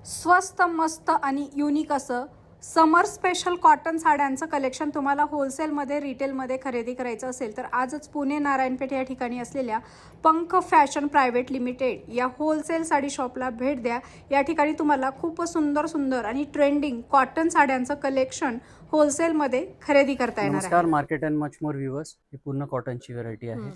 स्वस्त मस्त आणि युनिक असं समर स्पेशल कॉटन साड्यांचं कलेक्शन तुम्हाला होलसेलमध्ये रिटेलमध्ये खरेदी करायचं असेल तर आजच पुणे नारायणपेठ या ठिकाणी असलेल्या पंख फॅशन प्रायव्हेट लिमिटेड या होलसेल साडी शॉपला भेट द्या। या ठिकाणी तुम्हाला खूप सुंदर सुंदर आणि ट्रेंडिंग कॉटन साड्यांचं कलेक्शन होलसेलमध्ये खरेदी करता येणार आहे। नमस्कार market and much more viewers, ही पूर्ण कॉटनची व्हरायटी आहे।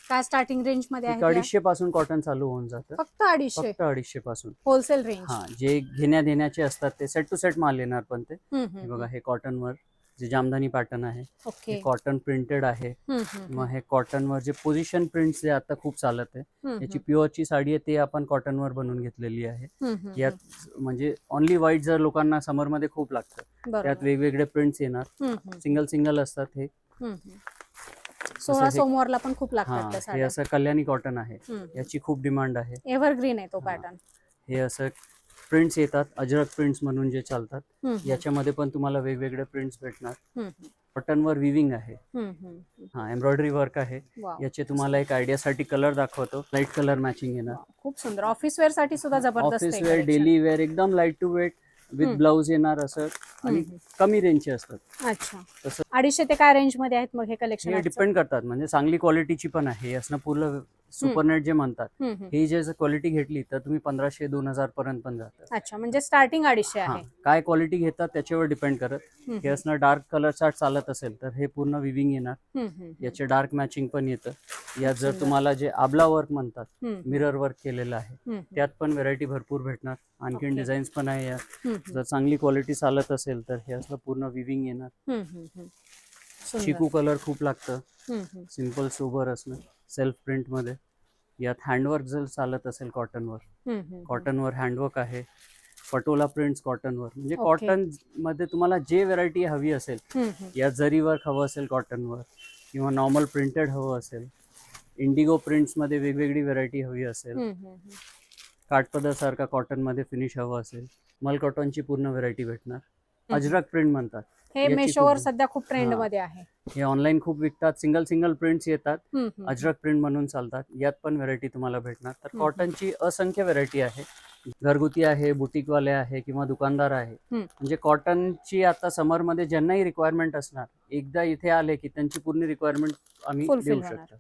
काय स्टार्टिंग रेंज मध्ये आहे? 250 पासून कॉटन चालू होऊन जातं। फक्त 250? फक्त 250 पासून होलसेल रेंज। हा, जे घेण्या देण्याचे असतात ते सेट टू सेट माल येणार। पण ते हे बघा, हे कॉटन वर जे जामदानी पॅटर्न आहे, हे कॉटन प्रिंटेड आहे। मग हे कॉटन वर जे पोझिशन प्रिंट्स जे आता खूप चालत आहे, याची प्युअरची साडी आहे, ते आपण कॉटन वर बनवून घेतलेली आहे। यात म्हणजे ओनली व्हाईट जर लोकांना समर मध्ये खूप लागतं, त्यात वेगवेगळे प्रिंट्स येणार, सिंगल सिंगल असतात। हे 16 सोमवारला पण खूप लागतात हे असं कल्याणी कॉटन आहे, याची खूप डिमांड आहे। एव्हरग्रीन आहे तो पॅटर्न। हे असं प्रिंट्स येतात, अजरक प्रिंट्स म्हणून जे चालतात, याच्यामध्ये पण तुम्हाला वेगवेगळे प्रिंट्स भेटणार। कॉटन वर विविंग आहे, हा एम्ब्रॉयडरी वर्क आहे। याचे तुम्हाला एक आयडिया साठी कलर दाखवतो, लाईट कलर मॅचिंग येणार। खूप सुंदर ऑफिस वेअर साठी सुद्धा जबरदस्त ऑफिस वेअर, डेली वेअर, एकदम light to weight with blouse येणार असं, आणि कमी रेंजचे असतात। अच्छा, तसं 250 ते काय रेंज मध्ये आहेत मग हे कलेक्शन? हे डिपेंड करतात, म्हणजे चांगली क्वालिटीची पण आहे। हे असं पूर्ण सुपरनेट जे म्हणतात, ही जे क्वालिटी घेतली तर तुम्ही 1500-2000 पर्यंत पण जातात। अच्छा, म्हणजे स्टार्टिंग 250 आहे। काय क्वालिटी घेतात त्याच्यावर डिपेंड करत। हे असं डार्क कलर चार्ट चालत असेल तर हे पूर्ण विविंग येणार, याचे डार्क मॅचिंग पण येतं। यात जर तुम्हाला जे आबला वर्क म्हणतात, मिरर वर्क केलेलं आहे, त्यात पण व्हरायटी भरपूर भेटणार। आणखीन डिझाईन्स पण आहे यात। जर चांगली क्वालिटी चालत असेल तर हे असं पूर्ण विविंग येणार। चिकू कलर खूप लागतं, सिंपल सोबर असणं, सेल्फ प्रिंट मध्ये। यात हँडवर्क जर चालत असेल कॉटनवर हँडवर्क आहे, पटोला प्रिंट्स कॉटनवर, म्हणजे कॉटन मध्ये तुम्हाला जे व्हरायटी हवी असेल, या जरी वर्क हवं असेल कॉटनवर, किंवा नॉर्मल प्रिंटेड हवं असेल, इंडिगो प्रिंट्स मध्ये वेगवेगळी व्हरायटी हवी असेल, काठपदर सारखा कॉटन मध्ये फिनिश हवं असेल, मल कॉटनची पूर्ण व्हरायटी भेटणार। अजरक प्रिंट म्हणतात, हे मेशोवर सध्या खूप ट्रेंड मध्ये आहे। हे ऑनलाईन खूप विकतात, सिंगल प्रिंट्स येतात, अजरक प्रिंट म्हणून चालतात। यात पण व्हरायटी तुम्हाला भेटणार। तर कॉटनची असंख्य व्हरायटी आहे, घरगुती आहे, बुटीकवाले आहे, किंवा दुकानदार आहे। म्हणजे कॉटनची आता समर मध्ये ज्यांनाही रिक्वायरमेंट असणार, एकदा इथे आले की त्यांची पूर्ण रिक्वायरमेंट आम्ही देऊ शकतो।